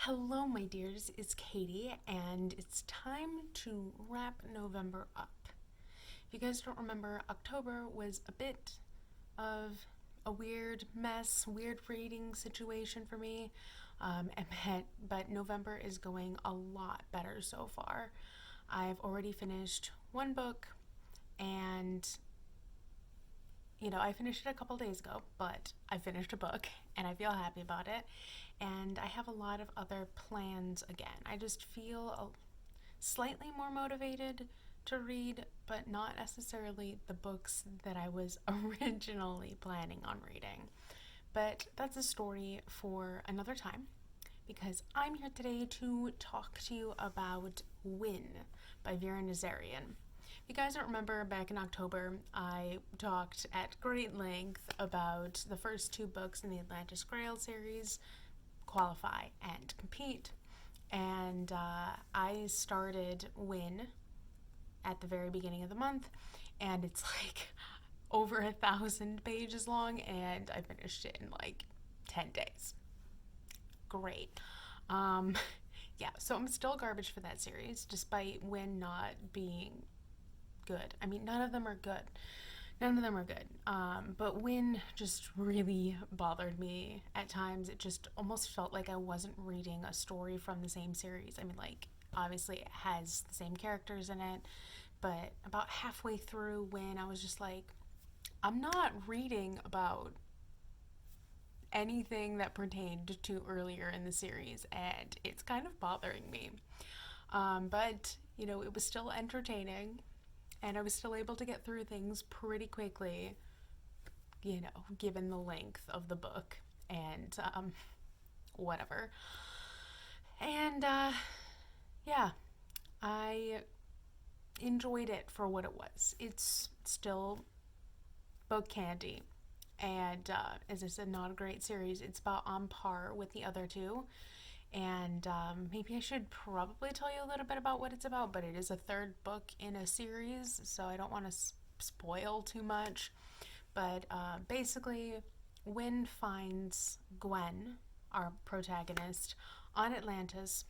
Hello, my dears, it's Katie, and it's time to wrap November up. If you guys don't remember, October was a bit of a weird mess, weird reading situation for me, but November is going a lot better so far. I've already finished one book, and I finished it a couple days ago, but I finished a book and I feel happy about it. And I have a lot of other plans again. I just feel slightly more motivated to read, but not necessarily the books that I was originally planning on reading. But that's a story for another time because I'm here today to talk to you about Win by Vera Nazarian. If you guys don't remember, back in October, I talked at great length about the first two books in the Atlantis Grail series, Qualify and Compete, and I started Win at the very beginning of the month, and it's like over 1,000 pages long, and I finished it in like 10 days. Great. Yeah, so I'm still garbage for that series, despite Win not being good. I mean, none of them are good. None of them are good. But Win just really bothered me at times. It just almost felt like I wasn't reading a story from the same series. I mean, like, obviously it has the same characters in it, but about halfway through Win, I was just like, I'm not reading about anything that pertained to earlier in the series, and it's kind of bothering me. But, it was still entertaining and I was still able to get through things pretty quickly, given the length of the book and whatever. And yeah, I enjoyed it for what it was. It's still book candy. And as I said, not a great series. It's about on par with the other two. And maybe I should probably tell you a little bit about what it's about, but it is a third book in a series, so I don't want to spoil too much. But basically, Win finds Gwen, our protagonist, on Atlantis,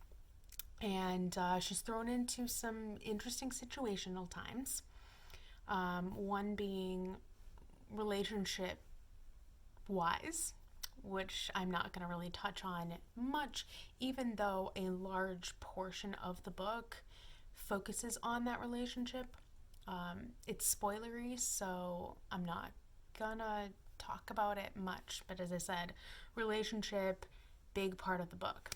and she's thrown into some interesting situational times. One being relationship wise, which I'm not going to really touch on much, even though a large portion of the book focuses on that relationship. It's spoilery, so I'm not gonna talk about it much, but as I said, relationship, big part of the book.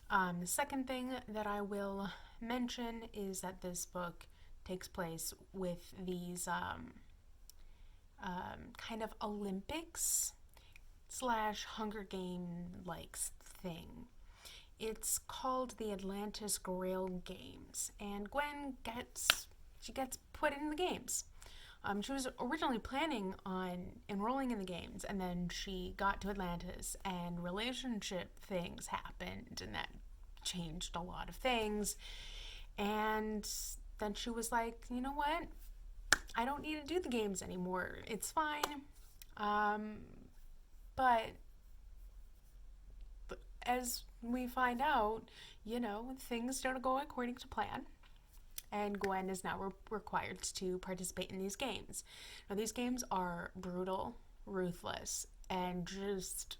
The second thing that I will mention is that this book takes place with these kind of Olympics / Hunger Game like thing. It's called the Atlantis Grail Games, and Gwen gets put in the games. She was originally planning on enrolling in the games, and then she got to Atlantis, and relationship things happened, and that changed a lot of things. And then she was like, you know what? I don't need to do the games anymore. It's fine. But as we find out, things don't go according to plan. And Gwen is now required to participate in these games. Now, these games are brutal, ruthless, and just,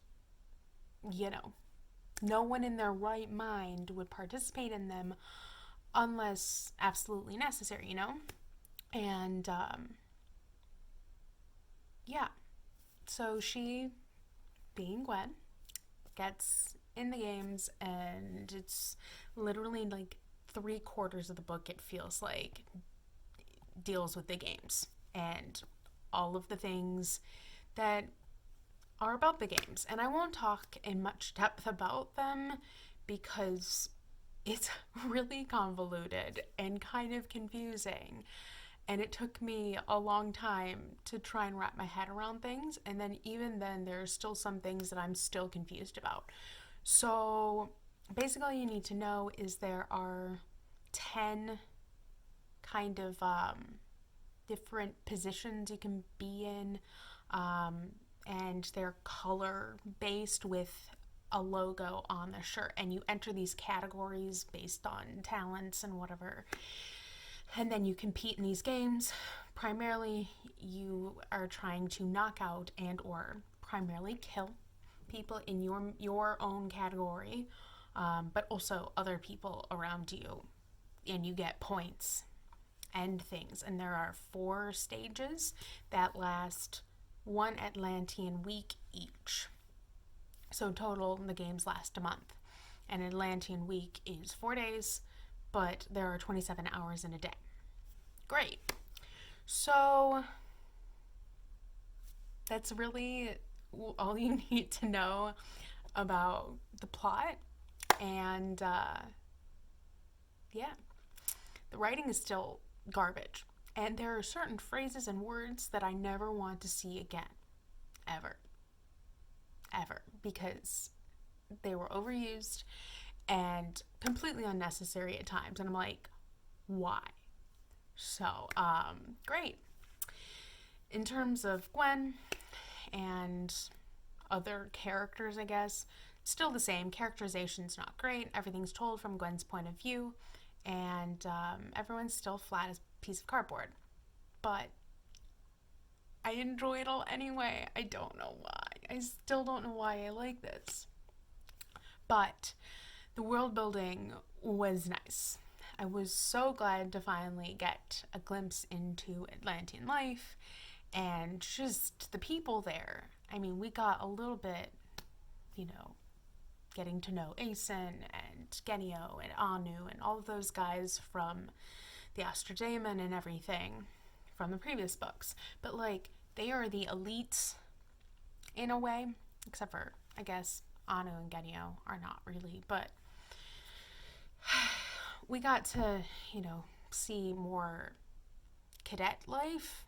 no one in their right mind would participate in them unless absolutely necessary, And, yeah. So she, being Gwen, gets in the games, and it's literally like 3/4 of the book, it feels like, deals with the games and all of the things that are about the games. And I won't talk in much depth about them because it's really convoluted and kind of confusing. And it took me a long time to try and wrap my head around things. And then even then, there's still some things that I'm still confused about. So basically, all you need to know is there are 10 kind of different positions you can be in, and they're color based with a logo on the shirt, and you enter these categories based on talents and whatever. And then you compete in these games. Primarily, you are trying to knock out and or primarily kill people in your own category, but also other people around you, and you get points and things. And there are 4 stages that last 1 Atlantean week each. So total, the games last a month. An Atlantean week is 4 days, but there are 27 hours in a day. Great. So that's really all you need to know about the plot. And yeah, the writing is still garbage. And there are certain phrases and words that I never want to see again. Ever. Because they were overused and completely unnecessary at times. And I'm like, why? So, great. In terms of Gwen and other characters, I guess, still the same. Characterization's not great. Everything's told from Gwen's point of view. And everyone's still flat as a piece of cardboard. But I enjoy it all anyway. I don't know why. I still don't know why I like this. But the world building was nice. I was so glad to finally get a glimpse into Atlantean life and just the people there. I mean, we got a little bit, getting to know Asen and Genio and Anu and all of those guys from the Astrodaemon and everything from the previous books. But, they are the elites in a way, except for, I guess, Anu and Genio are not really, but we got to, see more cadet life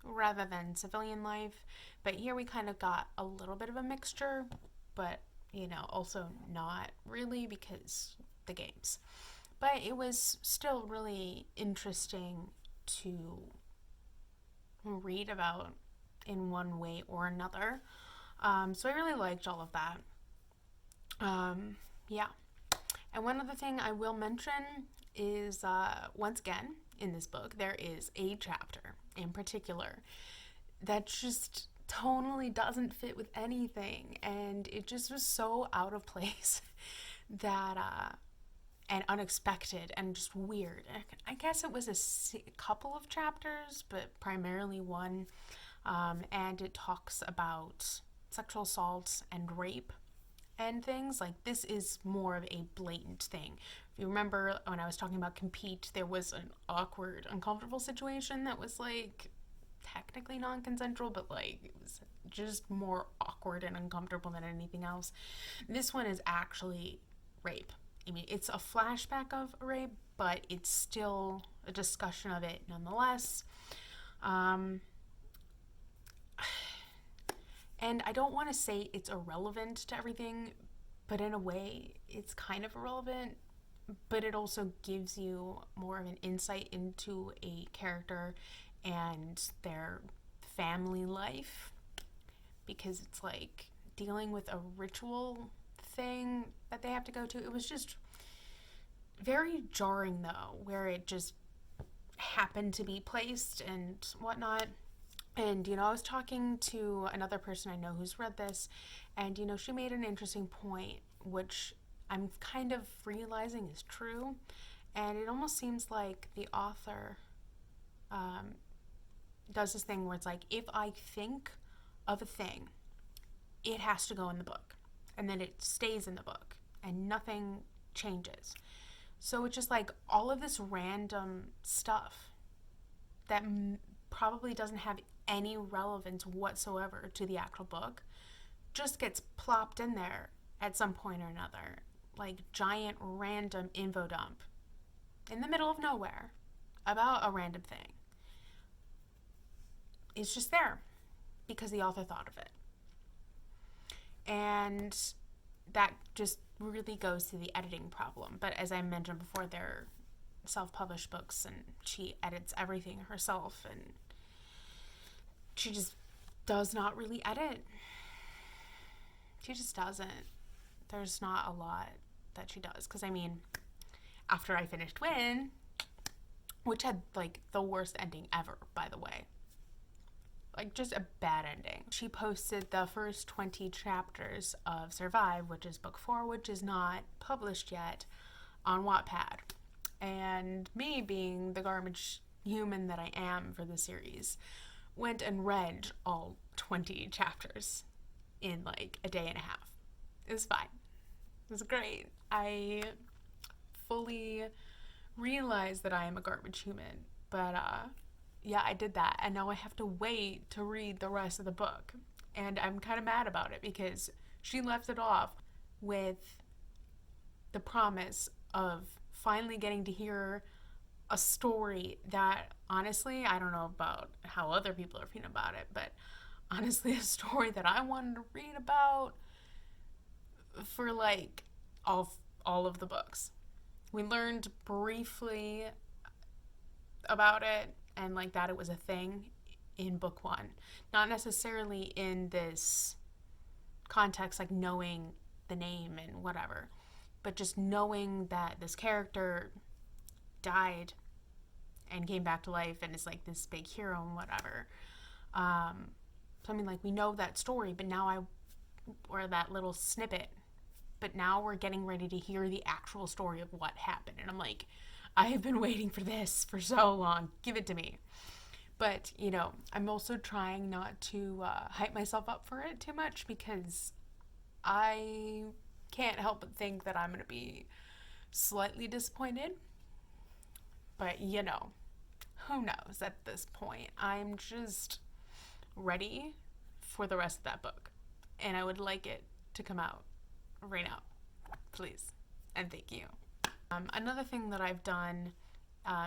rather than civilian life. But here we kind of got a little bit of a mixture, but, also not really because the games. But it was still really interesting to read about in one way or another. So I really liked all of that. Yeah. And one other thing I will mention is, once again, in this book, there is a chapter in particular that just tonally doesn't fit with anything. And it just was so out of place that, and unexpected and just weird. I guess it was a couple of chapters, but primarily one. And it talks about sexual assault and rape and things. This is more of a blatant thing. If you remember when I was talking about compete, there was an awkward, uncomfortable situation that was technically non-consensual, but it was just more awkward and uncomfortable than anything else. This one is actually rape. I mean, it's a flashback of a rape, but it's still a discussion of it nonetheless. And I don't want to say it's irrelevant to everything, but in a way, it's kind of irrelevant. But it also gives you more of an insight into a character and their family life. Because it's dealing with a ritual thing that they have to go to. It was just very jarring, though, where it just happened to be placed and whatnot. And, I was talking to another person I know who's read this, and, she made an interesting point, which I'm kind of realizing is true. And it almost seems like the author does this thing where it's if I think of a thing, it has to go in the book. And then it stays in the book, and nothing changes. So it's just all of this random stuff that probably doesn't have any relevance whatsoever to the actual book just gets plopped in there at some point or another, giant random info dump in the middle of nowhere about a random thing. It's just there because the author thought of it. And that just really goes to the editing problem. But as I mentioned before, they're self-published books, and she edits everything herself, and she just does not really edit. She just doesn't. there's not a lot that she does. Because, I mean, after I finished Win, which had, like, the worst ending ever, by the way. Like, just a bad ending. She posted the first 20 chapters of Survive, which is book 4, which is not published yet, on Wattpad. And me, being the garbage human that I am for the series, went and read all 20 chapters in, like, a day and a half. It was fine. It was great. I fully realized that I am a garbage human, but yeah, I did that, and now I have to wait to read the rest of the book, and I'm kind of mad about it because she left it off with the promise of finally getting to hear a story that, honestly, I don't know about how other people are feeling about it, but honestly, a story that I wanted to read about for, like, all of the books. We learned briefly about it, and, like, that it was a thing in book 1. Not necessarily in this context, like, knowing the name and whatever, but just knowing that this character died and came back to life and is, like, this big hero and whatever. So, I mean, like, we know that story, but now or that little snippet, but now we're getting ready to hear the actual story of what happened. And I'm like, I have been waiting for this for so long. Give it to me. But, you know, I'm also trying not to hype myself up for it too much because I can't help but think that I'm going to be slightly disappointed. But, you know, who knows at this point? I'm just ready for the rest of that book. And I would like it to come out right now. Please. And thank you. Another thing that I've done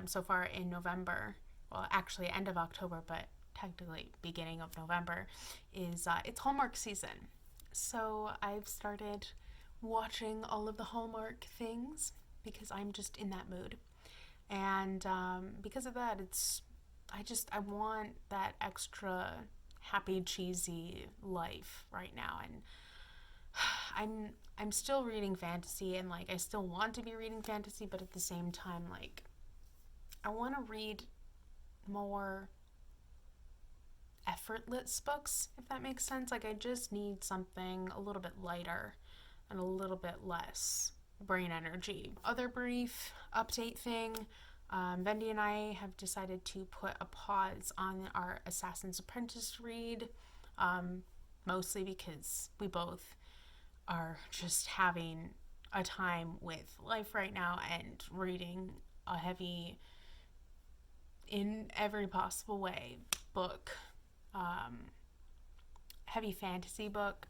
so far in November, well, actually end of October, but technically beginning of November, is it's Hallmark season. So I've started watching all of the Hallmark things because I'm just in that mood. And because of that, I want that extra happy, cheesy life right now. And I'm still reading fantasy, and, like, I still want to be reading fantasy, but at the same time, like, I want to read more effortless books, if that makes sense. Like, I just need something a little bit lighter and a little bit less brain energy. Other brief update thing, Vendy and I have decided to put a pause on our Assassin's Apprentice read, mostly because we both are just having a time with life right now and reading a heavy, in every possible way, book, heavy fantasy book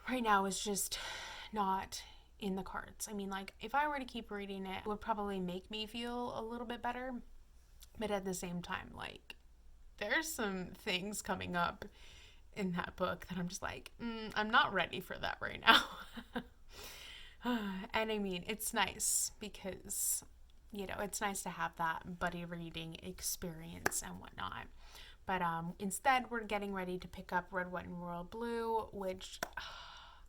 right now is just not in the cards. I mean, like, if I were to keep reading it, it would probably make me feel a little bit better, but at the same time, like, there's some things coming up in that book that I'm just like, I'm not ready for that right now. And I mean, it's nice because, you know, it's nice to have that buddy reading experience and whatnot. But instead, we're getting ready to pick up Red, White, and Royal Blue, which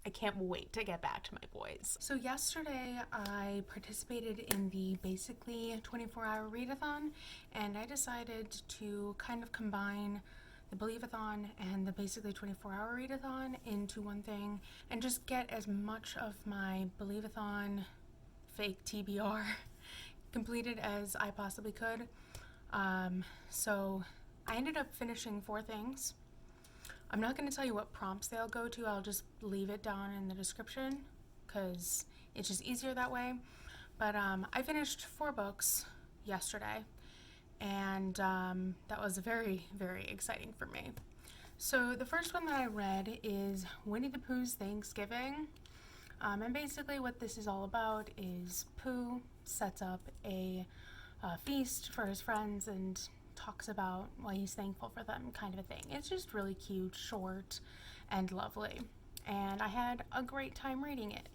I can't wait to get back to my boys. So yesterday, I participated in the Basically 24-Hour Readathon, and I decided to kind of combine the Believeathon and the Basically 24-Hour Readathon into one thing and just get as much of my Believeathon fake TBR completed as I possibly could. So I ended up finishing 4 things. I'm not going to tell you what prompts they'll go to. I'll just leave it down in the description because it's just easier that way. But I finished 4 books yesterday, and that was very, very exciting for me. So the first one that I read is Winnie the Pooh's Thanksgiving. And basically what this is all about is Pooh sets up a feast for his friends and talks about why he's thankful for them, kind of a thing. It's just really cute, short, and lovely. And I had a great time reading it.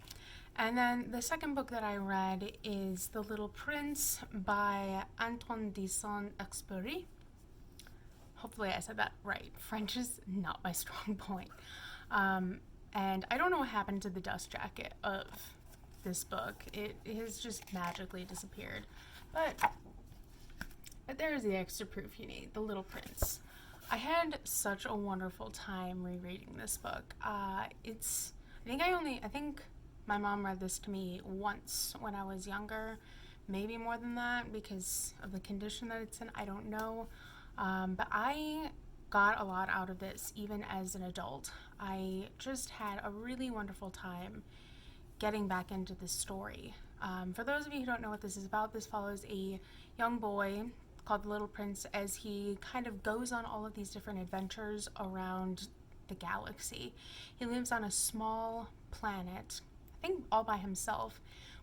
And then the second book that I read is The Little Prince by Antoine de Saint-Exupéry. Hopefully I said that right. French is not my strong point. And I don't know what happened to the dust jacket of this book. It has just magically disappeared. But there's the extra proof you need, The Little Prince. I had such a wonderful time rereading this book. I think my mom read this to me once when I was younger, maybe more than that because of the condition that it's in. I don't know. But I got a lot out of this even as an adult. I just had a really wonderful time getting back into this story. For those of you who don't know what this is about, this follows a young boy called the Little Prince as he kind of goes on all of these different adventures around the galaxy. He lives on a small planet, I think all by himself,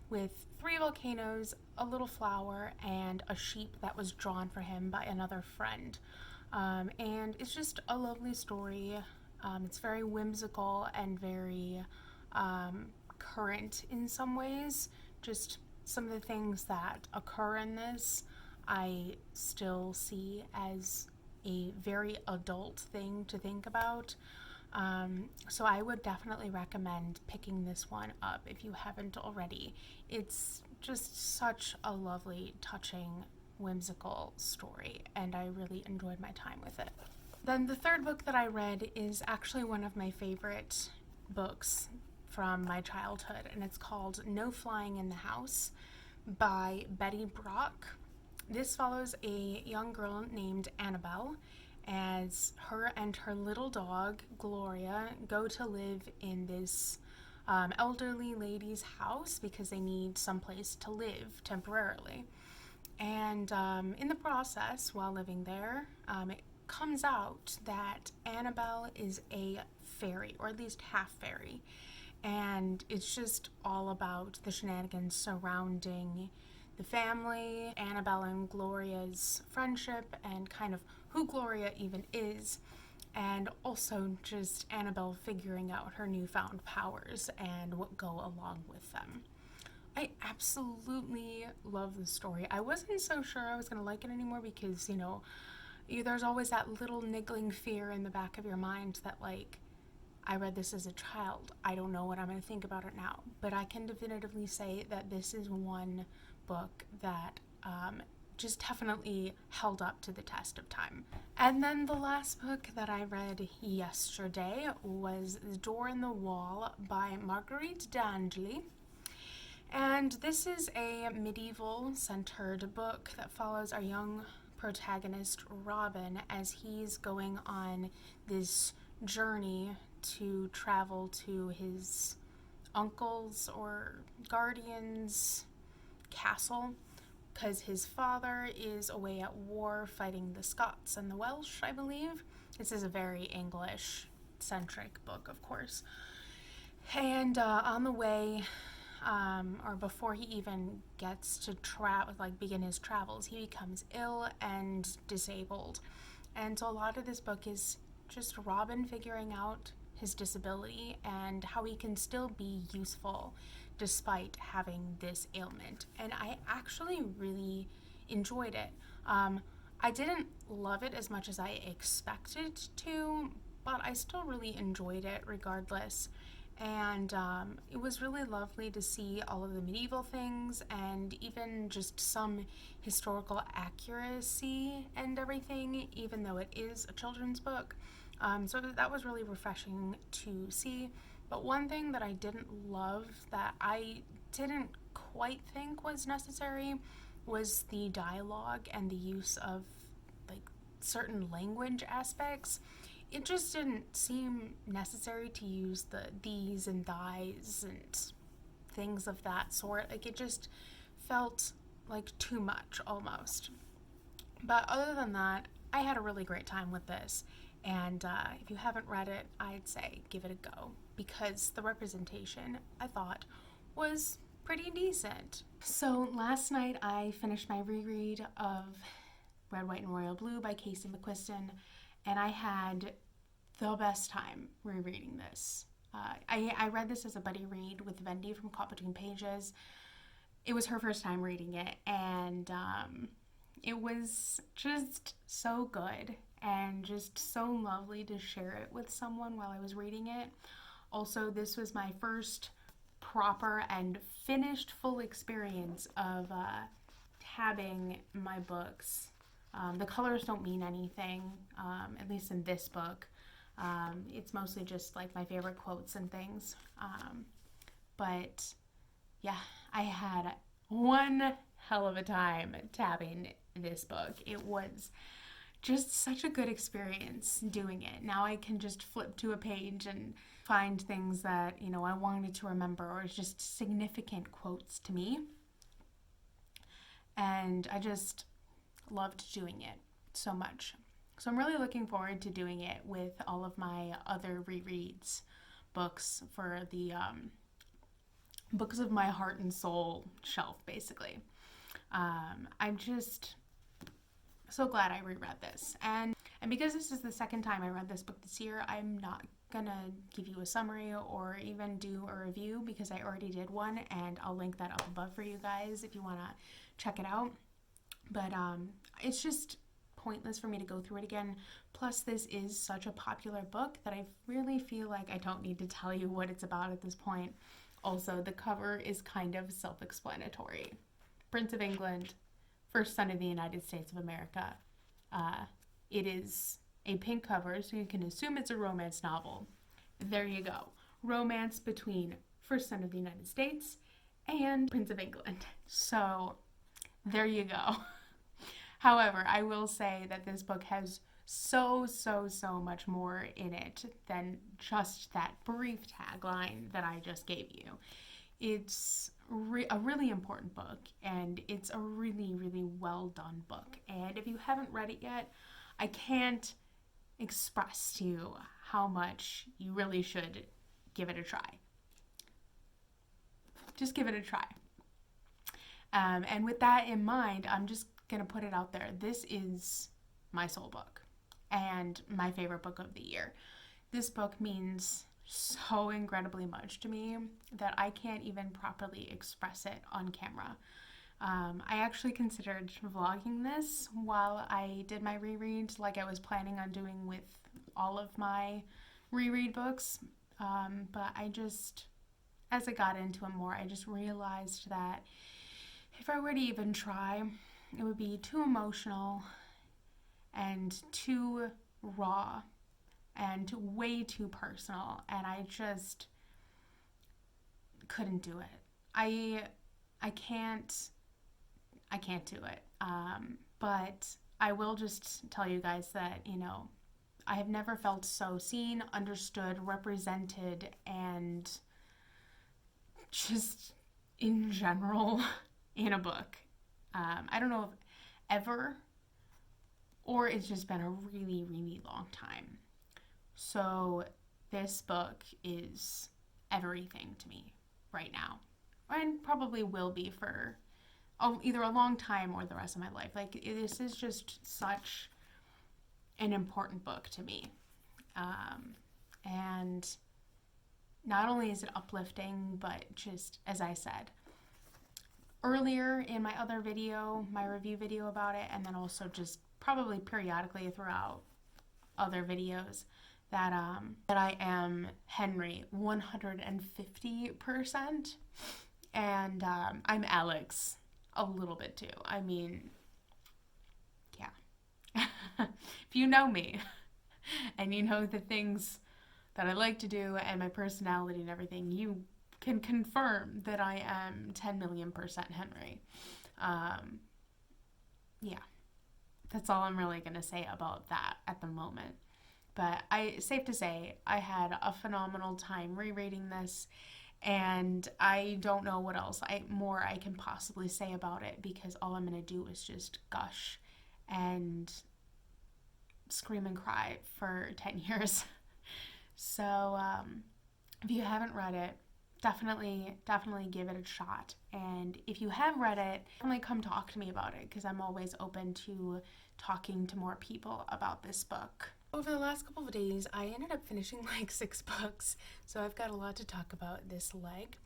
with 3 volcanoes, a little flower, and a sheep that was drawn for him by another friend. And it's just a lovely story. It's very whimsical and very current in some ways. Just some of the things that occur in this I still see as a very adult thing to think about. So I would definitely recommend picking this one up if you haven't already. It's just such a lovely, touching, whimsical story, and I really enjoyed my time with it. Then the third book that I read is actually one of my favorite books from my childhood, and it's called No Flying in the House by Betty Brock. This follows a young girl named Annabelle as her and her little dog, Gloria, go to live in this elderly lady's house because they need someplace to live temporarily. And in the process, while living there, it comes out that Annabelle is a fairy, or at least half fairy. And it's just all about the shenanigans surrounding the family, Annabelle and Gloria's friendship, and kind of who Gloria even is, and also just Annabelle figuring out her newfound powers and what go along with them. I absolutely love the story. I wasn't so sure I was going to like it anymore because, there's always that little niggling fear in the back of your mind that, I read this as a child. I don't know what I'm going to think about it now. But I can definitively say that this is one book that just definitely held up to the test of time. And then the last book that I read yesterday was The Door in the Wall by Marguerite d'Angely. And this is a medieval-centered book that follows our young protagonist, Robin, as he's going on this journey to travel to his uncle's or guardian's castle because his father is away at war fighting the Scots and the Welsh, I believe. This is a very English-centric book, of course. And on the way, or before he even gets to begin his travels, he becomes ill and disabled. And so a lot of this book is just Robin figuring out his disability and how he can still be useful despite having this ailment. And I actually really enjoyed it. I didn't love it as much as I expected to, but I still really enjoyed it regardless. And it was really lovely to see all of the medieval things and even just some historical accuracy and everything, even though it is a children's book. So that was really refreshing to see. But one thing that I didn't love, that I didn't quite think was necessary, was the dialogue and the use of certain language aspects. It just didn't seem necessary to use the these and thys and things of that sort. It just felt like too much almost. But other than that, I had a really great time with this. And if you haven't read it, I'd say give it a go because the representation, I thought, was pretty decent. So last night I finished my reread of Red, White, and Royal Blue by Casey McQuiston, and I had the best time rereading this. I read this as a buddy read with Vendi from Caught Between Pages. It was her first time reading it, and it was just so good and just so lovely to share it with someone while I was reading it. Also, this was my first proper and finished full experience of tabbing my books. The colors don't mean anything, at least in this book. It's mostly just like my favorite quotes and things. But yeah, I had one hell of a time tabbing this book. It was just such a good experience doing it. Now I can just flip to a page and find things that, I wanted to remember, or just significant quotes to me. And I just loved doing it so much. So I'm really looking forward to doing it with all of my other rereads books for the books of my heart and soul shelf, basically. I'm just so glad I reread this. And because this is the second time I read this book this year, I'm not gonna give you a summary or even do a review because I already did one, and I'll link that up above for you guys if you want to check it out. But it's just pointless for me to go through it again. Plus, this is such a popular book that I really feel like I don't need to tell you what it's about at this point. Also, the cover is kind of self-explanatory. Prince of England, first son of the United States of America. It is a pink cover, so you can assume it's a romance novel. There you go. Romance between first son of the United States and Prince of England. So, there you go. However, I will say that this book has so much more in it than just that brief tagline that I just gave you. It's a really important book, and it's a really well done book. And if you haven't read it yet, I can't express to you how much you really should give it a try. Just give it a try. And with that in mind, I'm just going to put it out there. This is my soul book and my favorite book of the year. This book means so incredibly much to me that I can't even properly express it on camera. I actually considered vlogging this while I did my reread, like I was planning on doing with all of my reread books. But I just, as I got into it more, I just realized that if I were to even try, it would be too emotional and too raw and way too personal, and I just couldn't do it. I can't do it. But I will just tell you guys that, I have never felt so seen, understood, represented, and just in general in a book. I don't know if ever, or it's just been a really long time. So this book is everything to me right now, and probably will be for either a long time or the rest of my life. Like, this is just such an important book to me. And not only is it uplifting, but just, as I said earlier in my other video, my review video about it, and then also just probably periodically throughout other videos, that I am Henry 150%, and I'm Alex a little bit too. I mean, yeah. If you know me and you know the things that I like to do and my personality and everything, you can confirm that I am 10 million % Henry. Yeah, that's all I'm really going to say about that at the moment. But safe to say, I had a phenomenal time rereading this, and I don't know what else more I can possibly say about it, because all I'm going to do is just gush and scream and cry for 10 years. So if you haven't read it, definitely give it a shot. And if you have read it, definitely come talk to me about it, because I'm always open to talking to more people about this book. Over the last couple of days, I ended up finishing like 6 books, so I've got a lot to talk about this leg.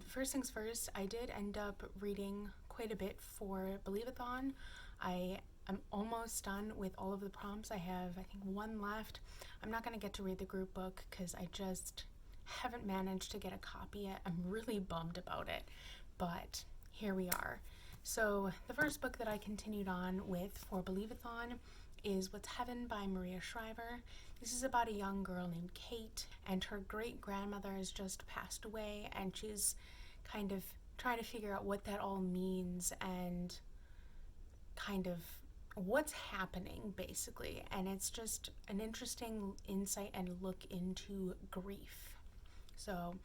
First things first, I did end up reading quite a bit for Believeathon. I am almost done with all of the prompts. I have, I think, 1 left. I'm not going to get to read the group book because I just haven't managed to get a copy yet. I'm really bummed about it, but here we are. So the first book that I continued on with for Believeathon is What's Heaven by Maria Shriver. This is about a young girl named Kate, and her great-grandmother has just passed away, and she's kind of trying to figure out what that all means and kind of what's happening, basically. And it's just an interesting insight and look into grief. So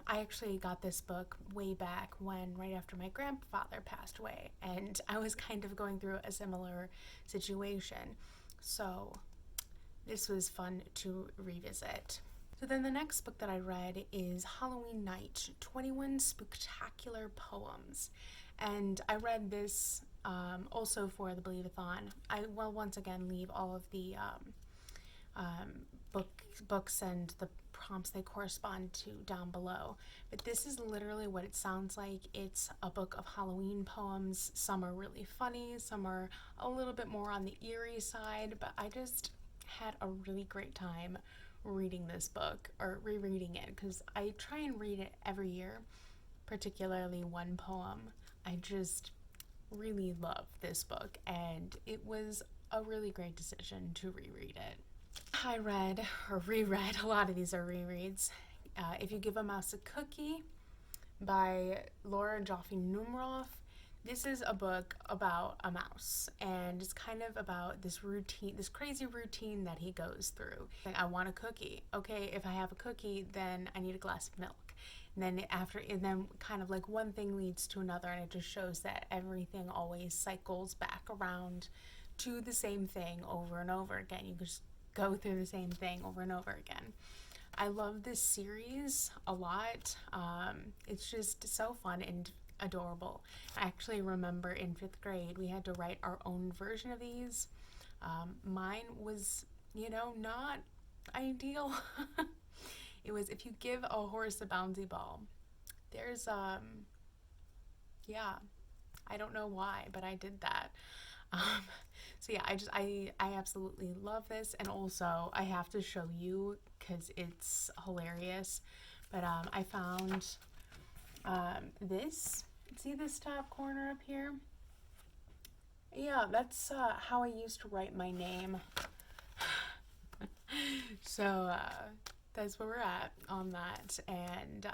I actually got this book way back when, right after my grandfather passed away, and I was kind of going through a similar situation. So this was fun to revisit. So then the next book that I read is Halloween Night, 21 Spooktacular Poems. And I read this also for the Believeathon. I will once again leave all of the books and the prompts they correspond to down below. But this is literally what it sounds like. It's a book of Halloween poems. Some are really funny, some are a little bit more on the eerie side, but I just had a really great time reading this book, or rereading it, because I try and read it every year, particularly one poem. I just really love this book, and it was a really great decision to reread it. I read, or reread, a lot of these are rereads, If You Give a Mouse a Cookie by Laura Joffe Numeroff. This is a book about a mouse, and it's kind of about this routine, this crazy routine that he goes through. Like, I want a cookie. Okay, if I have a cookie, then I need a glass of milk. And then kind of like one thing leads to another, and it just shows that everything always cycles back around to the same thing over and over again. You just go through the same thing over and over again. I love this series a lot. It's just so fun and adorable. I actually remember in 5th grade we had to write our own version of these. Mine was, not ideal. It was, if you give a horse a bouncy ball. There's, yeah, I don't know why, but I did that. So yeah, I absolutely love this, and also I have to show you because it's hilarious. But I found this. See this top corner up here? Yeah, that's how I used to write my name. So that's where we're at on that, and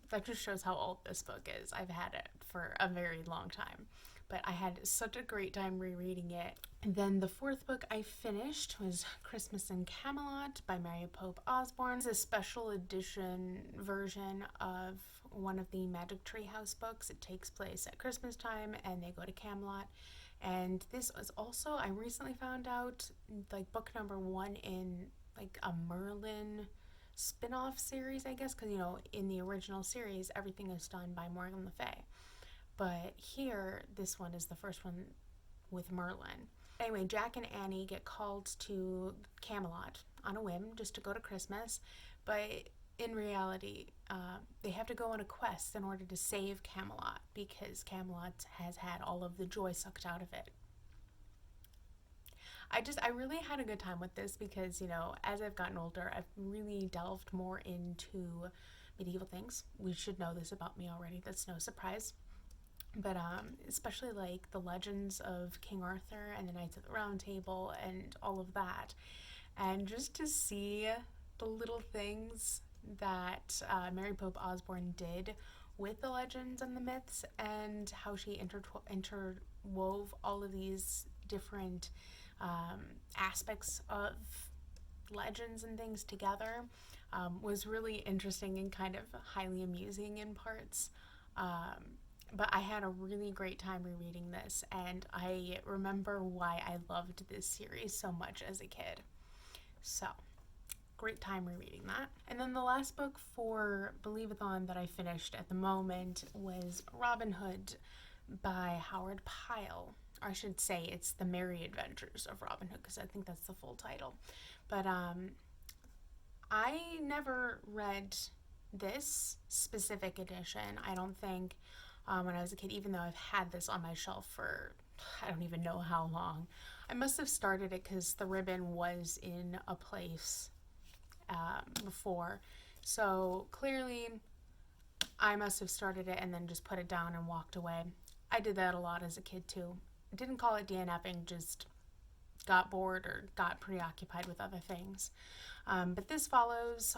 that just shows how old this book is. I've had it for a very long time, but I had such a great time rereading it. And then the 4th book I finished was Christmas in Camelot by Mary Pope Osborne. It's a special edition version of one of the Magic Tree House books. It takes place at Christmas time, and they go to Camelot. And this was also, I recently found out, like book number 1 in like a Merlin spin-off series, I guess, because in the original series everything is done by Morgan Le Fay, but here this one is the first one with Merlin. Anyway, Jack and Annie get called to Camelot on a whim just to go to Christmas, but in reality they have to go on a quest in order to save Camelot, because Camelot has had all of the joy sucked out of it. I really had a good time with this because, as I've gotten older, I've really delved more into medieval things. We should know this about me already. That's no surprise. But especially like the legends of King Arthur and the Knights of the Round Table and all of that. And just to see the little things that Mary Pope Osborne did with the legends and the myths, and how she interwove all of these different aspects of legends and things together was really interesting and kind of highly amusing in parts. But I had a really great time rereading this, and I remember why I loved this series so much as a kid. So, great time rereading that. And then the last book for Believeathon that I finished at the moment was Robin Hood by Howard Pyle. Or I should say it's The Merry Adventures of Robin Hood, because I think that's the full title. But I never read this specific edition, I don't think, when I was a kid, even though I've had this on my shelf for I don't even know how long. I must have started it because the ribbon was in a place before, So clearly I must have started it and then just put it down and walked away. I did that a lot as a kid too. I didn't call it DNFing, just got bored or got preoccupied with other things. But this follows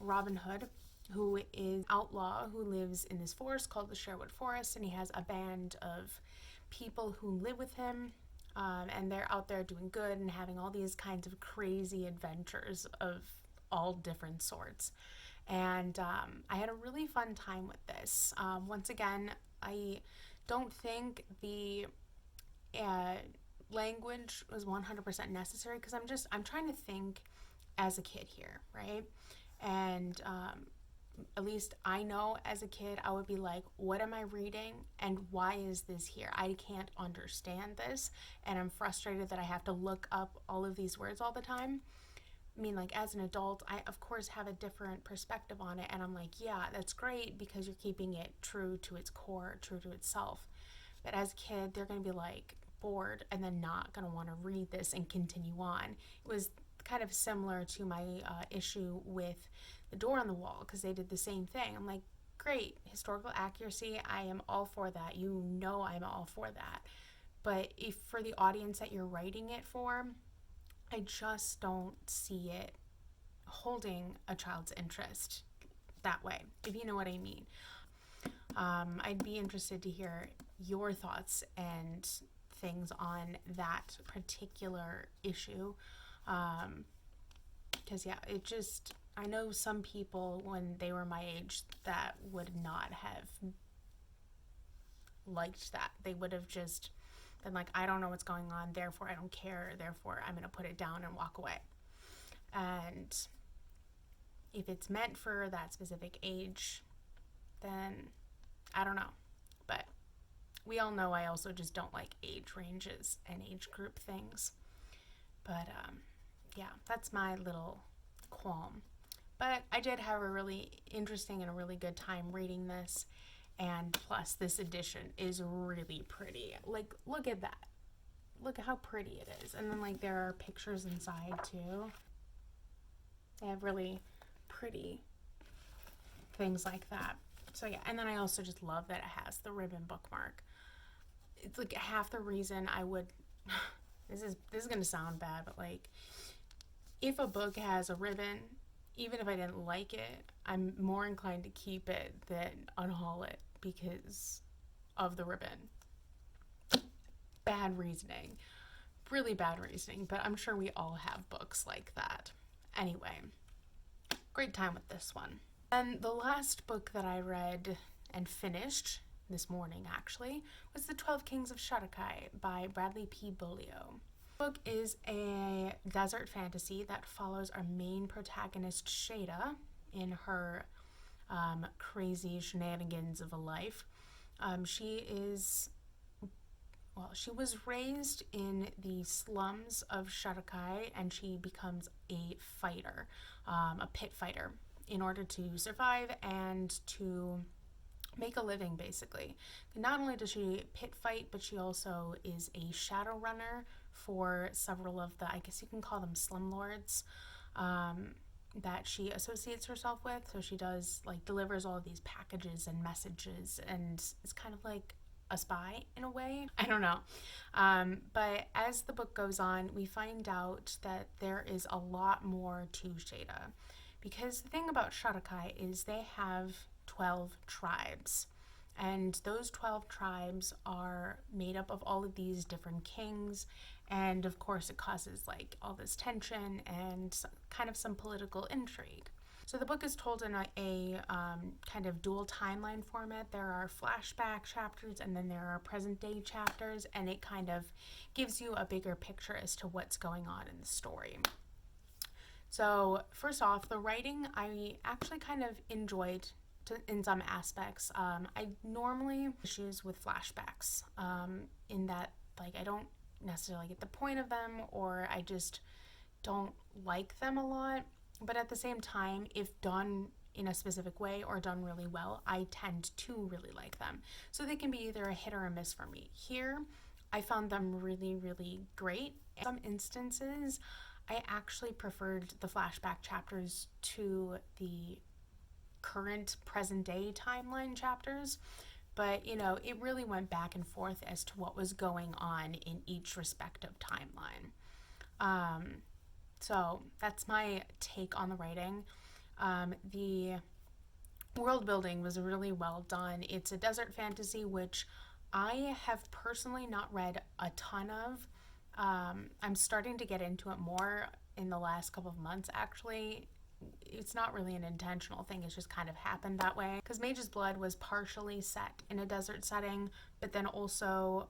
Robin Hood, who is an outlaw who lives in this forest called the Sherwood Forest, and he has a band of people who live with him, and they're out there doing good and having all these kinds of crazy adventures of all different sorts. And I had a really fun time with this. Once again, I don't think the language was 100% necessary, because I'm trying to think as a kid here, right? And at least I know as a kid, I would be like, what am I reading and why is this here? I can't understand this, and I'm frustrated that I have to look up all of these words all the time. I mean, like, as an adult, I of course have a different perspective on it, and I'm like, yeah, that's great because you're keeping it true to its core, true to itself. But as a kid, they're going to be like bored and then not going to want to read this and continue on. It was kind of similar to my issue with The Door on the Wall, because they did the same thing. I'm like, great, historical accuracy, I am all for that. You know I'm all for that. But if for the audience that you're writing it for, I just don't see it holding a child's interest that way, if you know what I mean. I'd be interested to hear your thoughts and things on that particular issue. Because, yeah, it just, I know some people when they were my age that would not have liked that. They would have just been like, I don't know what's going on, therefore I don't care, therefore I'm going to put it down and walk away. And if it's meant for that specific age, then I don't know. But we all know I also just don't like age ranges and age group things. But yeah, that's my little qualm. But I did have a really interesting and a really good time reading this. And plus, this edition is really pretty. Like, look at that. Look at how pretty it is. And then, like, there are pictures inside, too. They have really pretty things like that. So, yeah. And then I also just love that it has the ribbon bookmark. It's, like, half the reason I would... This is going to sound bad, but, like, if a book has a ribbon, even if I didn't like it, I'm more inclined to keep it than unhaul it because of the ribbon. Bad reasoning. Really bad reasoning, but I'm sure we all have books like that. Anyway, great time with this one. And the last book that I read and finished this morning, actually, was The 12 Kings of Sharakhai by Bradley P. Bulio. The book is a desert fantasy that follows our main protagonist, Shada, in her crazy shenanigans of a life. She was raised in the slums of Sharakhai, and she becomes a fighter, a pit fighter, in order to survive and to make a living, basically. Not only does she pit fight, but she also is a shadow runner for several of the, I guess you can call them slumlords, that she associates herself with. So she does, like, delivers all of these packages and messages, and it's kind of like a spy in a way. I don't know. But as the book goes on, we find out that there is a lot more to Shada. Because the thing about Sharakhai is they have 12 tribes. And those 12 tribes are made up of all of these different kings. And of course, it causes like all this tension and kind of some political intrigue. So the book is told in a kind of dual timeline format. There are flashback chapters and then there are present day chapters, and it kind of gives you a bigger picture as to what's going on in the story. So first off, the writing I actually kind of enjoyed in some aspects. I normally have issues with flashbacks in that, like, I don't necessarily get the point of them, or I just don't like them a lot. But at the same time, if done in a specific way or done really well, I tend to really like them. So they can be either a hit or a miss for me. Here, I found them really, really great. In some instances, I actually preferred the flashback chapters to the current present day timeline chapters, but it really went back and forth as to what was going on in each respective timeline. So that's my take on the writing. The world building was really well done. It's a desert fantasy, which I have personally not read a ton of. I'm starting to get into it more in the last couple of months, actually. It's not really an intentional thing, it's just kind of happened that way. Because Mage's Blood was partially set in a desert setting, but then also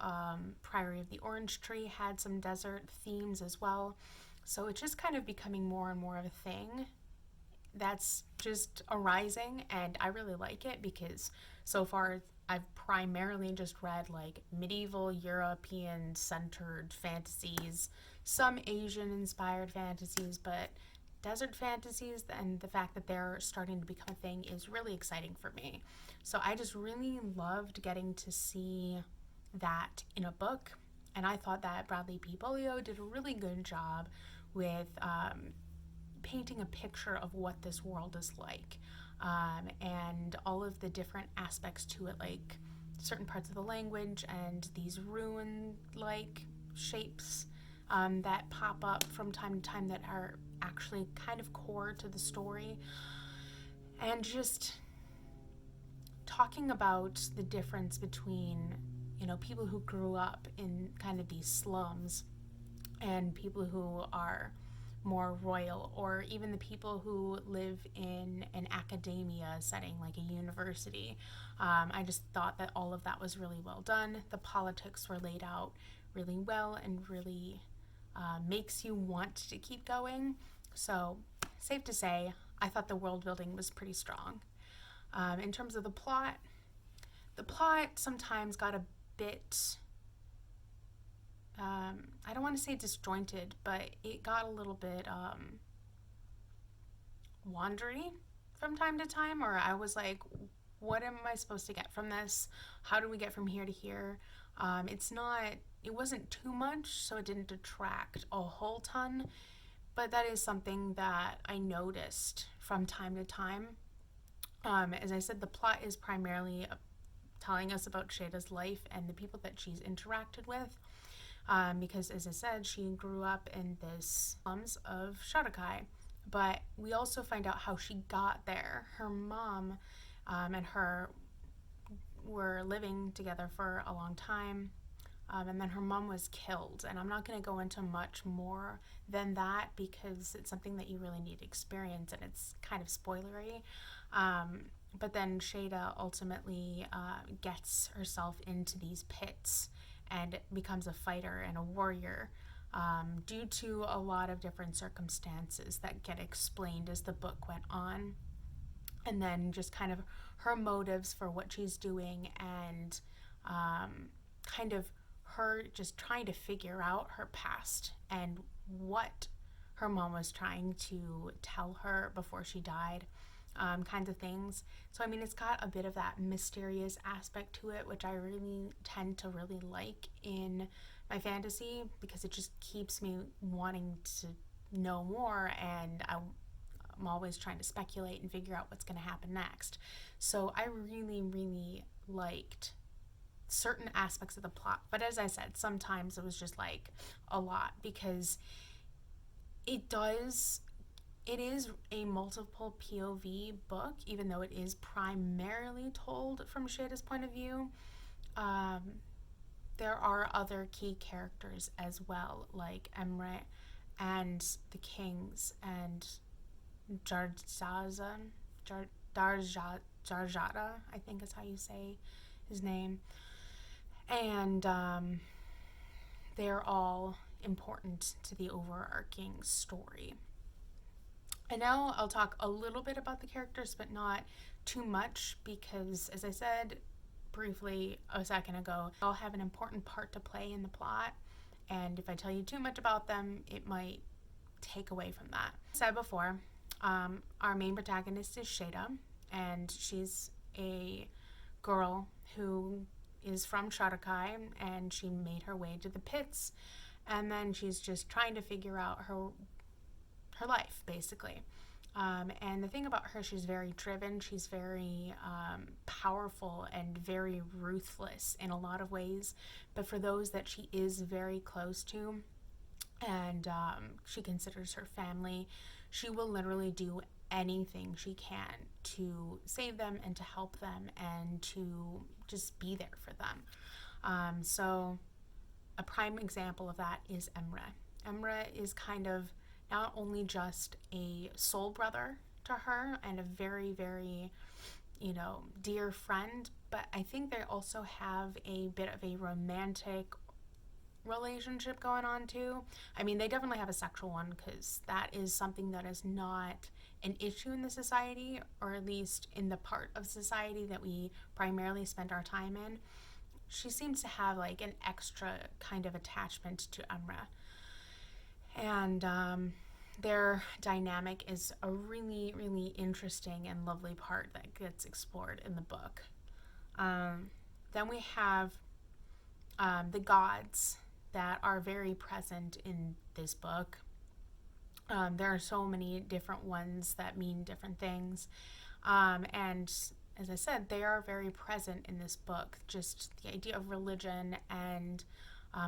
Priory of the Orange Tree had some desert themes as well. So it's just kind of becoming more and more of a thing that's just arising, and I really like it because so far I've primarily just read like medieval European centered fantasies, some Asian inspired fantasies, but desert fantasies and the fact that they're starting to become a thing is really exciting for me. So I just really loved getting to see that in a book, and I thought that Bradley P. Bolio did a really good job with painting a picture of what this world is like, and all of the different aspects to it, like certain parts of the language and these ruin-like shapes that pop up from time to time that are actually kind of core to the story, and just talking about the difference between people who grew up in kind of these slums and people who are more royal, or even the people who live in an academia setting like a university. I just thought that all of that was really well done. The politics were laid out really well and really makes you want to keep going. So safe to say, I thought the world building was pretty strong. In terms of the plot sometimes got a bit, I don't want to say disjointed, but it got a little bit wandery from time to time, or I was like, what am I supposed to get from this? How do we get from here to here? It wasn't too much, so it didn't detract a whole ton, but that is something that I noticed from time to time. As I said, the plot is primarily telling us about Shada's life and the people that she's interacted with, because, as I said, she grew up in this slums of Sharakhai. But we also find out how she got there. Her mom and her were living together for a long time, and then her mom was killed. And I'm not going to go into much more than that because it's something that you really need to experience, and it's kind of spoilery. But then Shada ultimately gets herself into these pits and becomes a fighter and a warrior, due to a lot of different circumstances that get explained as the book went on. And then just kind of her motives for what she's doing, and kind of her just trying to figure out her past and what her mom was trying to tell her before she died. Kinds of things. So, I mean, it's got a bit of that mysterious aspect to it, which I really tend to really like in my fantasy, because it just keeps me wanting to know more, and I'm always trying to speculate and figure out what's going to happen next. So I really, really liked certain aspects of the plot. But as I said, sometimes it was just like a lot, because it is a multiple POV book, even though it is primarily told from Shada's point of view. There are other key characters as well, like Emre and the Kings and Darjada, I think is how you say his name. And they're all important to the overarching story. And now I'll talk a little bit about the characters, but not too much, because, as I said briefly a second ago, they'll have an important part to play in the plot, and if I tell you too much about them, it might take away from that. As I said before, our main protagonist is Shada, and she's a girl who is from Sharakhai, and she made her way to the pits, and then she's just trying to figure out her life, basically. And the thing about her, she's very driven, she's very powerful and very ruthless in a lot of ways. But for those that she is very close to and she considers her family, she will literally do anything she can to save them and to help them and to just be there for them. So a prime example of that is Emre. Emre is kind of not only just a soul brother to her and a very, very, dear friend, but I think they also have a bit of a romantic relationship going on too. I mean, they definitely have a sexual one because that is something that is not an issue in the society, or at least in the part of society that we primarily spend our time in. She seems to have like an extra kind of attachment to Emre. And their dynamic is a really, really interesting and lovely part that gets explored in the book. Then we have the gods that are very present in this book. There are so many different ones that mean different things. And as I said, they are very present in this book. Just the idea of religion and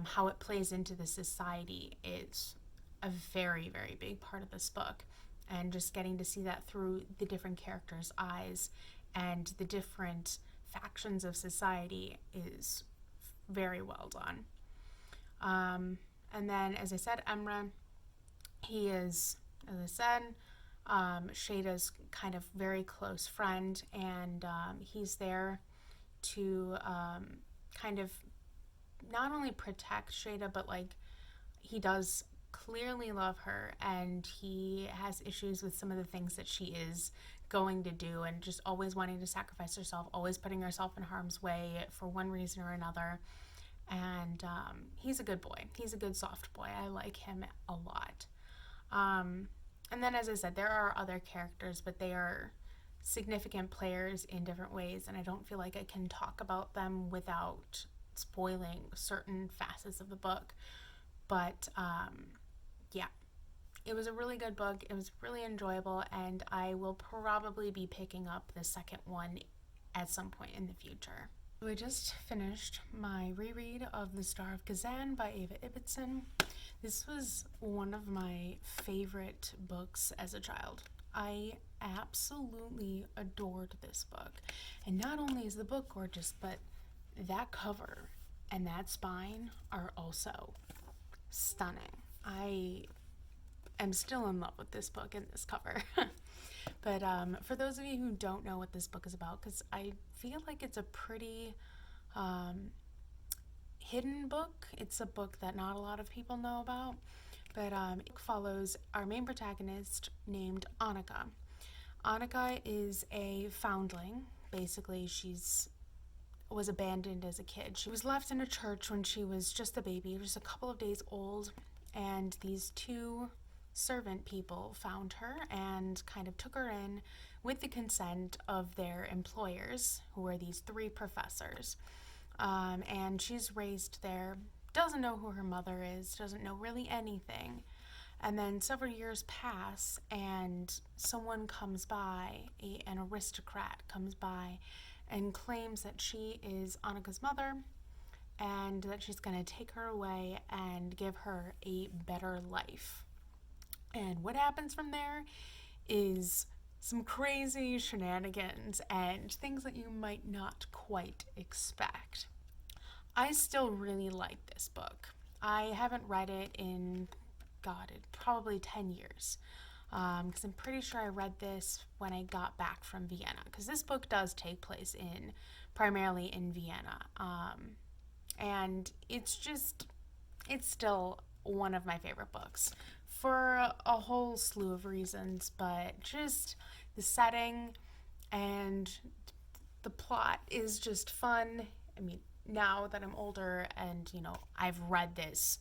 how it plays into the society is a very, very big part of this book. And just getting to see that through the different characters' eyes and the different factions of society is very well done. And then, as I said, Emre, he is, as I said, Shada's kind of very close friend, and he's there to kind of not only protect Shada, but like he does clearly love her, and he has issues with some of the things that she is going to do, and just always wanting to sacrifice herself, always putting herself in harm's way for one reason or another. And he's a good boy. He's a good soft boy. I like him a lot. And then, as I said, there are other characters, but they are significant players in different ways, and I don't feel like I can talk about them without spoiling certain facets of the book. But yeah, it was a really good book. It was really enjoyable, and I will probably be picking up the second one at some point in the future. So I just finished my reread of The Star of Kazan by Ava Ibbotson. This was one of my favorite books as a child. I absolutely adored this book. And not only is the book gorgeous, but that cover and that spine are also stunning. I am still in love with this book and this cover. But for those of you who don't know what this book is about, because I feel like it's a pretty hidden book. It's a book that not a lot of people know about. But it follows our main protagonist named Annika. Annika is a foundling. Basically, was abandoned as a kid. She was left in a church when she was just a baby, just a couple of days old, and these two servant people found her and kind of took her in with the consent of their employers, who were these three professors. And she's raised there, doesn't know who her mother is, doesn't know really anything. And then several years pass, and someone comes by, an aristocrat comes by, and claims that she is Annika's mother, and that she's going to take her away and give her a better life. And what happens from there is some crazy shenanigans and things that you might not quite expect. I still really like this book. I haven't read it in, probably 10 years. Because I'm pretty sure I read this when I got back from Vienna. Because this book does take place primarily in Vienna. And it's still one of my favorite books for a whole slew of reasons, but just the setting and the plot is just fun. I mean, now that I'm older and, I've read this,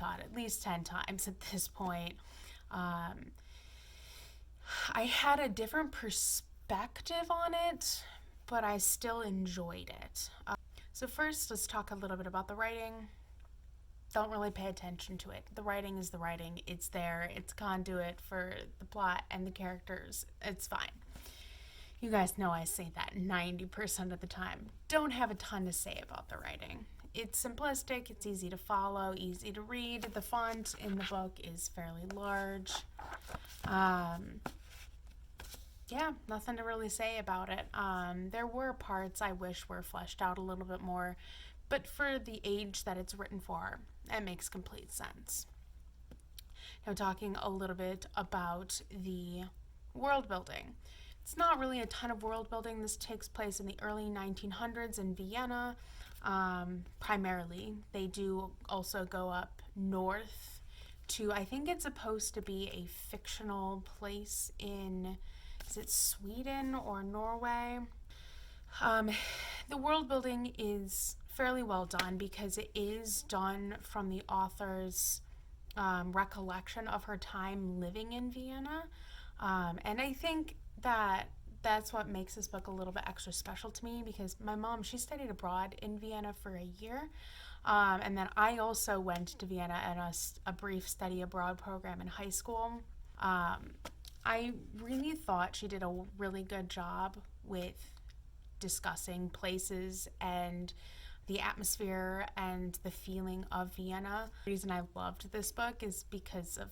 at least 10 times at this point, I had a different perspective on it, but I still enjoyed it. So first, let's talk a little bit about the writing. don't really pay attention to it. The writing is the writing. It's there. It's conduit for the plot and the characters. It's fine. You guys know I say that 90% of the time. Don't have a ton to say about the writing. It's simplistic, it's easy to follow, easy to read. The font in the book is fairly large. Yeah, nothing to really say about it. There were parts I wish were fleshed out a little bit more, but for the age that it's written for, it makes complete sense. Now, talking a little bit about the world building. It's not really a ton of world building. This takes place in the early 1900s in Vienna, primarily. They do also go up north to, I think it's supposed to be a fictional place in, is it Sweden or Norway? The world building is fairly well done because it is done from the author's recollection of her time living in Vienna. And I think that's what makes this book a little bit extra special to me, because my mom, she studied abroad in Vienna for a year. And then I also went to Vienna at a brief study abroad program in high school. I really thought she did a really good job with discussing places and the atmosphere and the feeling of Vienna. The reason I loved this book is because of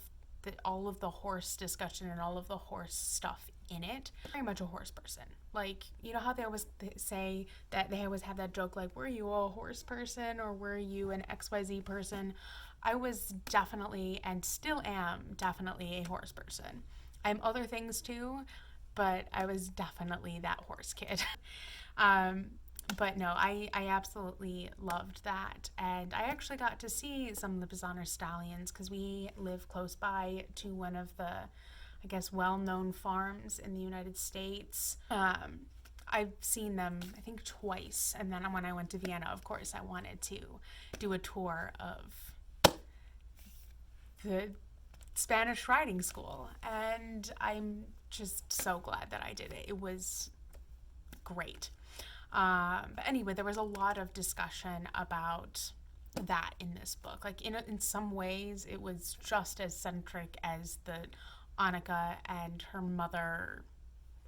all of the horse discussion and all of the horse stuff in it. Very much a horse person. Like, you know how they always say that they always have that joke, like, were you a horse person or were you an XYZ person? I was definitely, and still am definitely, a horse person. I'm other things too, but I was definitely that horse kid. But no, I absolutely loved that. And I actually got to see some Lipizzan stallions because we live close by to one of the, I guess, well-known farms in the United States. I've seen them, I think, twice. And then when I went to Vienna, of course, I wanted to do a tour of the Spanish riding school. And I'm just so glad that I did it. It was great. But anyway, there was a lot of discussion about that in this book. Like, in some ways, it was just as centric as the Annika and her mother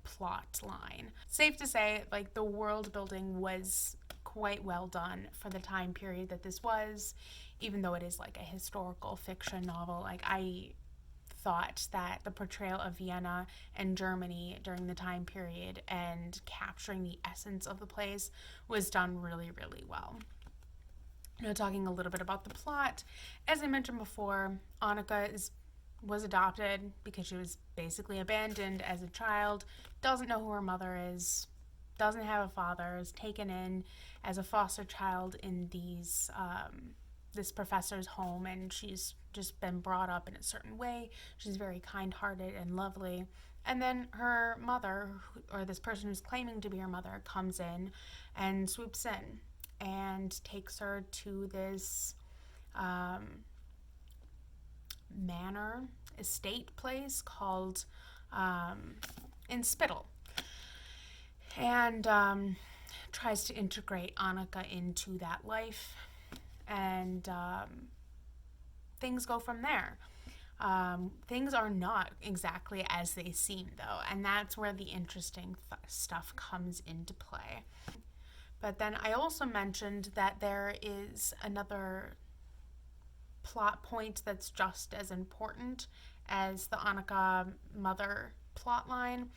plot line. Safe to say, like, the world building was quite well done for the time period that this was, even though it is like a historical fiction novel. Like, I thought that the portrayal of Vienna and Germany during the time period and capturing the essence of the place was done really, really well. Now, talking a little bit about the plot, as I mentioned before, Annika was adopted because she was basically abandoned as a child, doesn't know who her mother is, doesn't have a father, is taken in as a foster child in this professor's home, and she's just been brought up in a certain way. She's very kind-hearted and lovely. And then her mother, or this person who's claiming to be her mother, comes in and swoops in and takes her to this manor estate place called in Spittle, and tries to integrate Annika into that life, and things go from there. Things are not exactly as they seem, though, and that's where the interesting stuff comes into play. But then I also mentioned that there is another plot point that's just as important as the Annika mother plot line,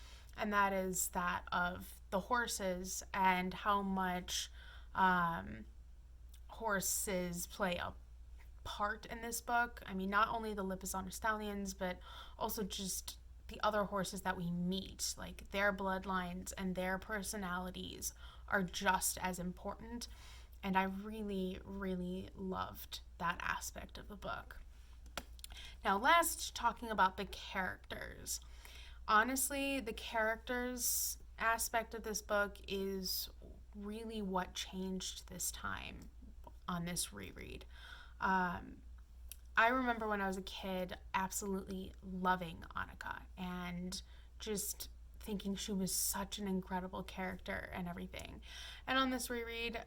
and that is that of the horses and how much horses play a part in this book. I mean, not only the Lipizzan stallions, but also just the other horses that we meet. Like, their bloodlines and their personalities are just as important, and I really, really loved that aspect of the book. Now, last, talking about the characters. Honestly, the characters aspect of this book is really what changed this time on this reread. I remember when I was a kid absolutely loving Annika and just thinking she was such an incredible character and everything. And on this reread,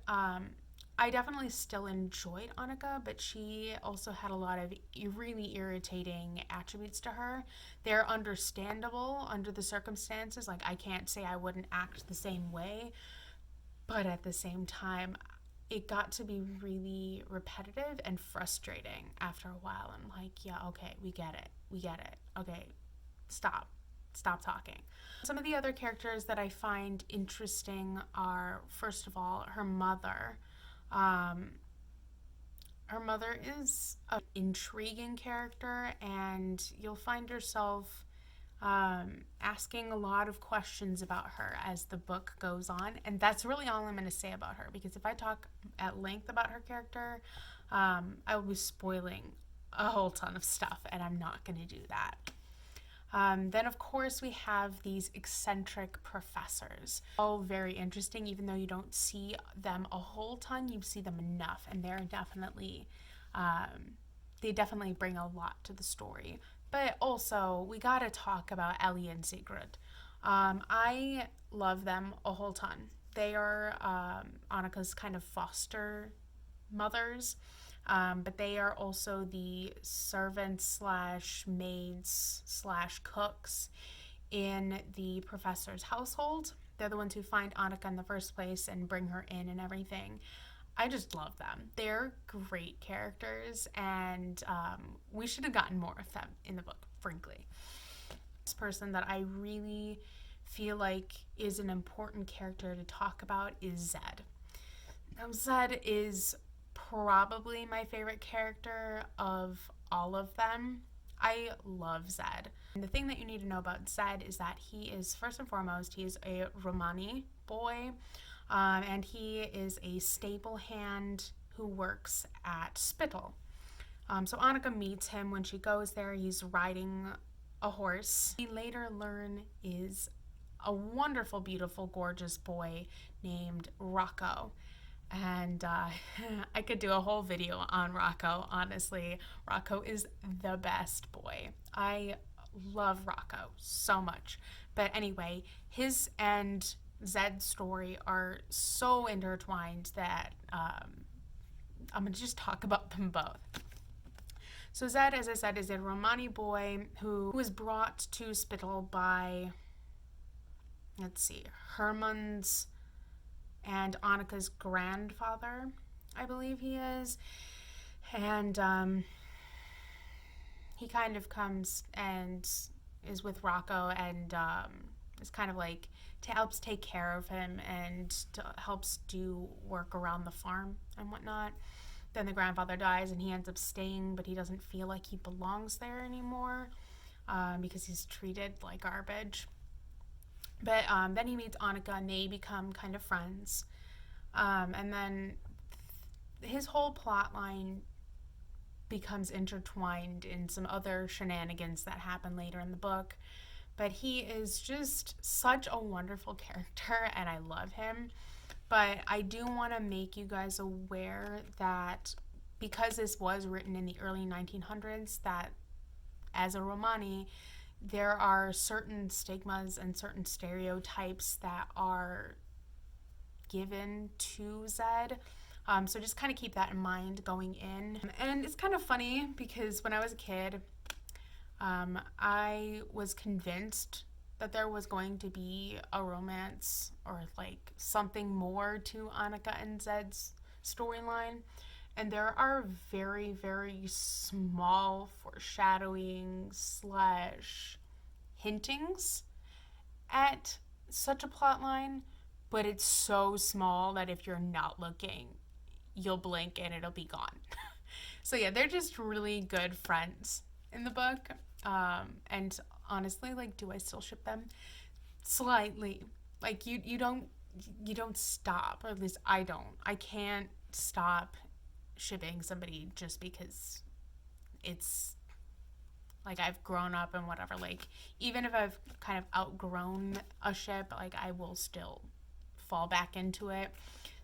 I definitely still enjoyed Annika, but she also had a lot of really irritating attributes to her. They're understandable under the circumstances. Like, I can't say I wouldn't act the same way, but at the same time, it got to be really repetitive and frustrating after a while. I'm like, yeah, okay, we get it. We get it. Okay, stop. Stop talking. Some of the other characters that I find interesting are, first of all, her mother. Her mother is an intriguing character, and you'll find yourself asking a lot of questions about her as the book goes on. And that's really all I'm going to say about her, because if I talk at length about her character, I will be spoiling a whole ton of stuff, and I'm not going to do that. Then, of course, we have these eccentric professors. All very interesting, even though you don't see them a whole ton, you see them enough, and they're definitely, they definitely bring a lot to the story. But also, we gotta talk about Ellie and Sigrid. I love them a whole ton. They are Annika's kind of foster mothers. But they are also the servants slash maids slash cooks in the professor's household. They're the ones who find Annika in the first place and bring her in and everything. I just love them. They're great characters, and we should have gotten more of them in the book, frankly. This person that I really feel like is an important character to talk about is Zed. Now, Zed is probably my favorite character of all of them. I love Zed. And the thing that you need to know about Zed is that he is, first and foremost, he is a Romani boy, and he is a stable hand who works at Spittle. So Annika meets him when she goes there. He's riding a horse. We later learn is a wonderful, beautiful, gorgeous boy named Rocco. And I could do a whole video on Rocco, honestly. Rocco is the best boy. I love Rocco so much. But anyway, his and Zed's story are so intertwined that I'm going to just talk about them both. So Zed, as I said, is a Romani boy who was brought to Spittle by, let's see, Herman's and Annika's grandfather, I believe he is. And he kind of comes and is with Rocco, and is kind of like helps take care of him and helps do work around the farm and whatnot. Then the grandfather dies and he ends up staying, but he doesn't feel like he belongs there anymore because he's treated like garbage. But then he meets Annika and they become kind of friends. And then his whole plot line becomes intertwined in some other shenanigans that happen later in the book. But he is just such a wonderful character and I love him. But I do want to make you guys aware that because this was written in the early 1900s, that as a Romani, there are certain stigmas and certain stereotypes that are given to Zed. So just kind of keep that in mind going in. And it's kind of funny because when I was a kid, I was convinced that there was going to be a romance or like something more to Annika and Zed's storyline. And there are very, very small foreshadowing / hintings at such a plot line, but it's so small that if you're not looking, you'll blink and it'll be gone. So yeah, they're just really good friends in the book. And honestly, like, do I still ship them? Slightly. Like, you don't stop, or at least I don't. I can't stop shipping somebody just because it's like I've grown up and whatever. Like, even if I've kind of outgrown a ship, like, I will still fall back into it.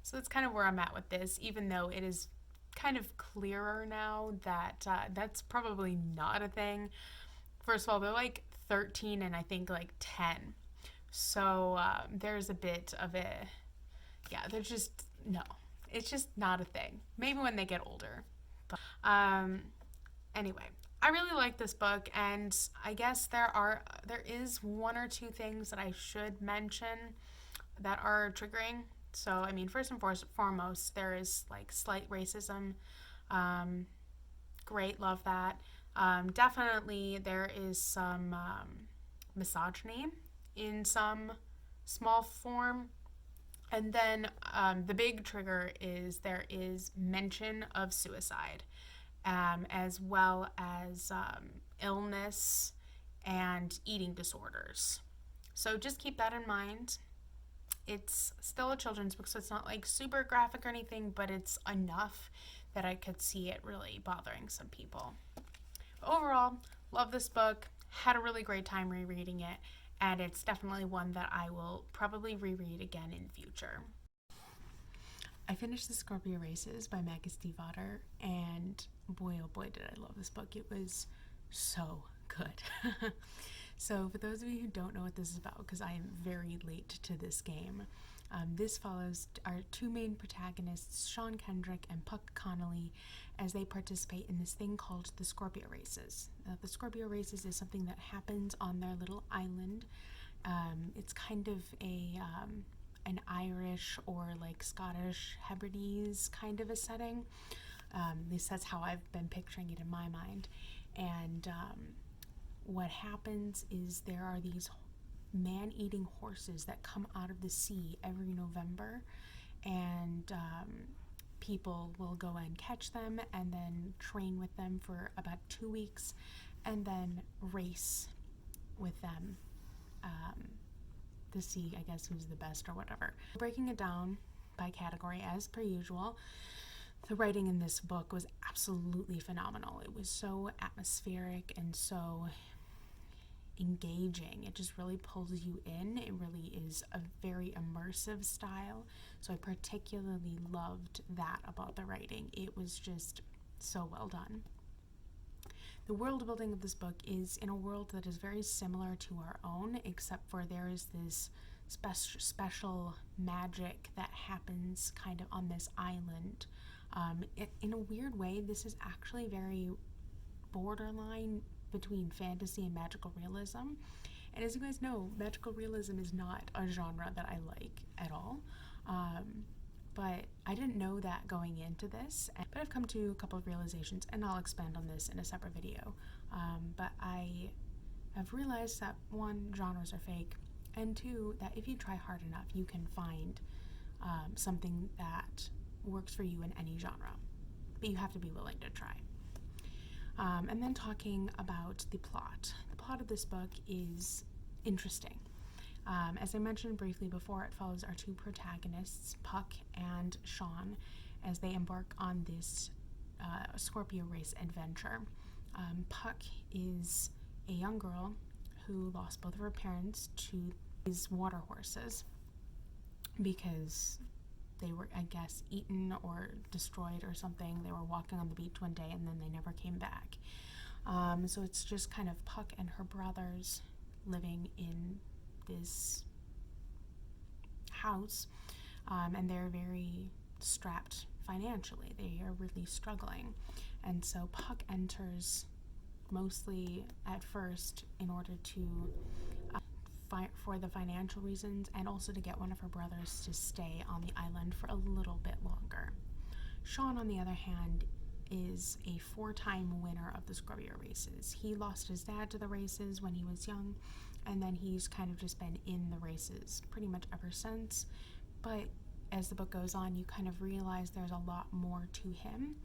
So that's kind of where I'm at with this, even though it is kind of clearer now that that's probably not a thing. First of all, they're like 13 and I think like 10. So there's a bit of a, yeah, there's just, no. It's just not a thing. Maybe when they get older. But, anyway, I really like this book, and I guess there is one or two things that I should mention that are triggering. So, I mean, first and foremost, there is like slight racism. Great, love that. Definitely, there is some misogyny in some small form. And then the big trigger is there is mention of suicide, as well as illness and eating disorders. So just keep that in mind. It's still a children's book, so it's not like super graphic or anything, but it's enough that I could see it really bothering some people. But overall, love this book. Had a really great time rereading it, and it's definitely one that I will probably reread again in future. I finished The Scorpio Races by Maggie Stiefvater, and boy oh boy did I love this book. It was so good. So for those of you who don't know what this is about, because I am very late to this game, this follows our two main protagonists, Sean Kendrick and Puck Connolly, as they participate in this thing called the Scorpio Races. The Scorpio Races is something that happens on their little island. It's kind of an Irish or like Scottish Hebrides kind of a setting. At least that's how I've been picturing it in my mind. And what happens is there are these man-eating horses that come out of the sea every November, and people will go and catch them and then train with them for about 2 weeks and then race with them to see, I guess, who's the best or whatever. Breaking it down by category as per usual, the writing in this book was absolutely phenomenal. It was so atmospheric and so engaging. It just really pulls you in. It really is a very immersive style. So I particularly loved that about the writing. It was just so well done. The world building of this book is in a world that is very similar to our own, except for there is this special magic that happens kind of on this island. In a weird way, this is actually very borderline between fantasy and magical realism. And as you guys know, magical realism is not a genre that I like at all. But I didn't know that going into this, but I've come to a couple of realizations, and I'll expand on this in a separate video. But I have realized that one, genres are fake, and two, that if you try hard enough, you can find something that works for you in any genre, but you have to be willing to try. And then talking about the plot. The plot of this book is interesting. As I mentioned briefly before, it follows our two protagonists, Puck and Sean, as they embark on this Scorpio race adventure. Puck is a young girl who lost both of her parents to these water horses because they were, I guess, eaten or destroyed or something. They were walking on the beach one day and then they never came back. So it's just kind of Puck and her brothers living in this house, and they're very strapped financially. They are really struggling. And so Puck enters mostly at first in order to for the financial reasons, and also to get one of her brothers to stay on the island for a little bit longer. Sean, on the other hand, is a 4-time winner of the Scorpio races. He lost his dad to the races when he was young, and then he's kind of just been in the races pretty much ever since. But as the book goes on, you kind of realize there's a lot more to him.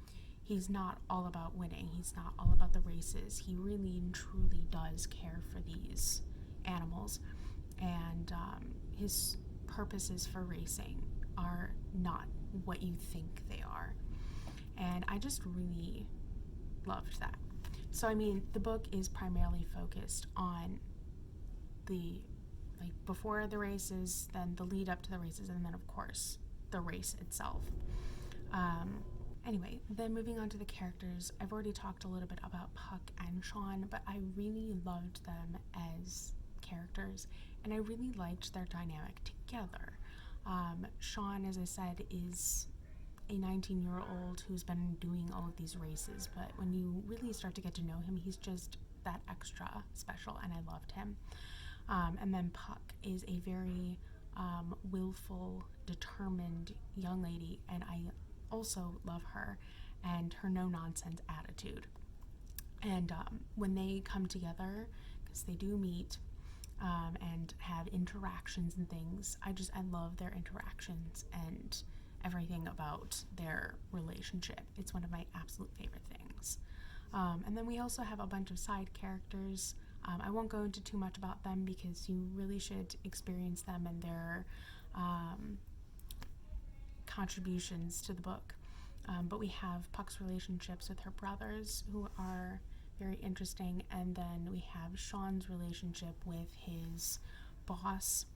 He's not all about winning. He's not all about the races. He really and truly does care for these animals, and his purposes for racing are not what you think they are. And I just really loved that. So I mean, the book is primarily focused on the before the races, then the lead up to the races, and then of course the race itself. Anyway, then moving on to the characters, I've already talked a little bit about Puck and Sean, but I really loved them as characters, and I really liked their dynamic together. Sean, as I said, is a 19-year-old who's been doing all of these races, but when you really start to get to know him, he's just that extra special, and I loved him. And then Puck is a very willful, determined young lady, and I also love her and her no-nonsense attitude. And when they come together, because they do meet and have interactions and things, I love their interactions and everything about their relationship. It's one of my absolute favorite things. And then we also have a bunch of side characters. I won't go into too much about them because you really should experience them and their contributions to the book. But we have Puck's relationships with her brothers, who are very interesting, and then we have Sean's relationship with his boss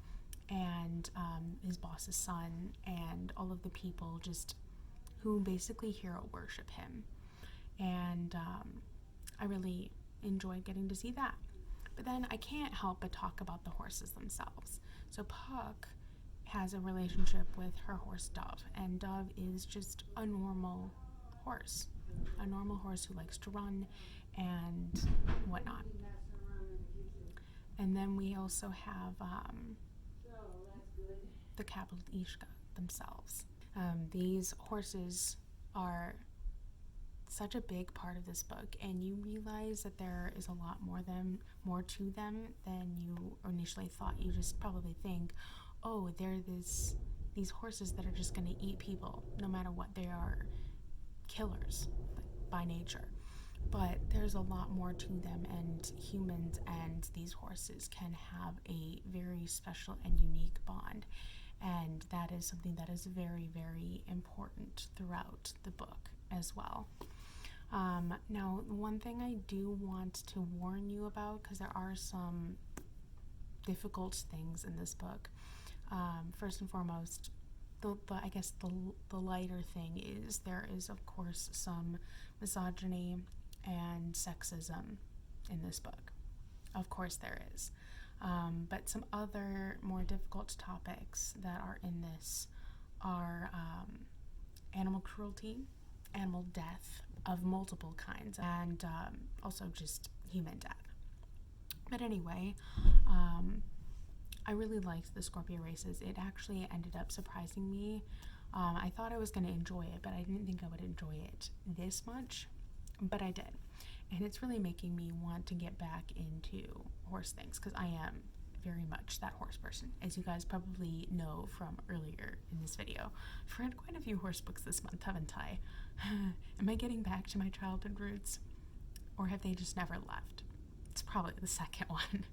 and his boss's son, and all of the people just who basically hero worship him. And I really enjoyed getting to see that. But then I can't help but talk about the horses themselves. So Puck has a relationship with her horse Dove, and Dove is just a normal horse who likes to run and whatnot. And then we also have the Kabalishka themselves. These horses are such a big part of this book, and you realize that there is a lot more to them than you initially thought. You just probably think, oh, they're these horses that are just going to eat people no matter what. They are killers by nature. But there's a lot more to them, and humans and these horses can have a very special and unique bond. And that is something that is very, very important throughout the book as well. Now, one thing I do want to warn you about, because there are some difficult things in this book. First and foremost, I guess the lighter thing is there is, of course, some misogyny and sexism in this book. Of course there is. But some other more difficult topics that are in this are animal cruelty, animal death of multiple kinds, and also just human death. But anyway, I really liked the Scorpio races. It actually ended up surprising me. I thought I was going to enjoy it, but I didn't think I would enjoy it this much, but I did. And it's really making me want to get back into horse things, because I am very much that horse person, as you guys probably know from earlier in this video. I've read quite a few horse books this month, haven't I? Am I getting back to my childhood roots, or have they just never left? It's probably the second one.